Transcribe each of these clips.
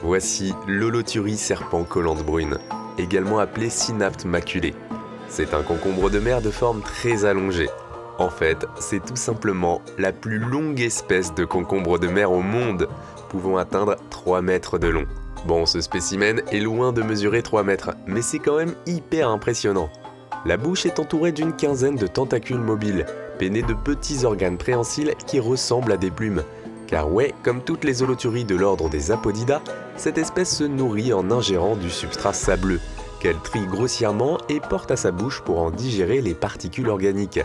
Voici l'Holoturie serpent collante brune, également appelé synapte maculé. C'est un concombre de mer de forme très allongée. En fait, c'est tout simplement la plus longue espèce de concombre de mer au monde, pouvant atteindre 3 mètres de long. Bon, ce spécimen est loin de mesurer 3 mètres, mais c'est quand même hyper impressionnant. La bouche est entourée d'une quinzaine de tentacules mobiles, peinés de petits organes préhensils qui ressemblent à des plumes. Car ouais, comme toutes les holoturies de l'ordre des Apodida, cette espèce se nourrit en ingérant du substrat sableux, qu'elle trie grossièrement et porte à sa bouche pour en digérer les particules organiques.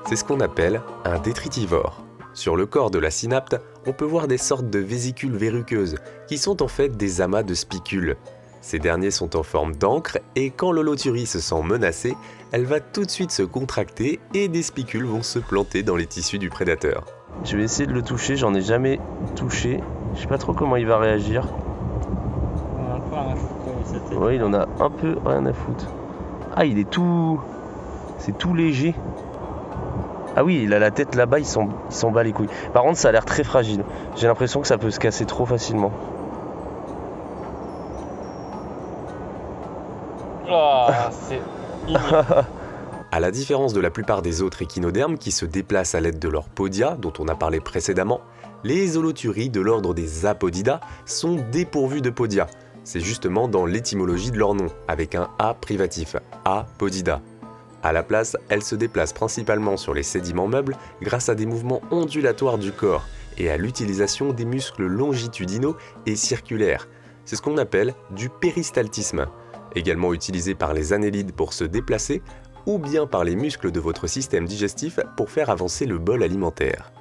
C'est ce qu'on appelle un détritivore. Sur le corps de la synapte, on peut voir des sortes de vésicules verruqueuses, qui sont en fait des amas de spicules. Ces derniers sont en forme d'encre et quand l'holoturie se sent menacée, elle va tout de suite se contracter et des spicules vont se planter dans les tissus du prédateur. Je vais essayer de le toucher, j'en ai jamais touché. Je sais pas trop comment il va réagir. On a un peu rien à foutre avec sa tête. Ouais, il en a un peu rien à foutre. Ah, il est tout... C'est tout léger. Ah oui, il a la tête là-bas, il s'en bat les couilles. Par contre, ça a l'air très fragile. J'ai l'impression que ça peut se casser trop facilement. Oh, c'est ignoble. À la différence de la plupart des autres échinodermes qui se déplacent à l'aide de leur podia, dont on a parlé précédemment, les holoturies de l'ordre des Apodida sont dépourvues de podia. C'est justement dans l'étymologie de leur nom, avec un A privatif, Apodida. À la place, elles se déplacent principalement sur les sédiments meubles grâce à des mouvements ondulatoires du corps et à l'utilisation des muscles longitudinaux et circulaires. C'est ce qu'on appelle du péristaltisme, également utilisé par les annélides pour se déplacer ou bien par les muscles de votre système digestif pour faire avancer le bol alimentaire.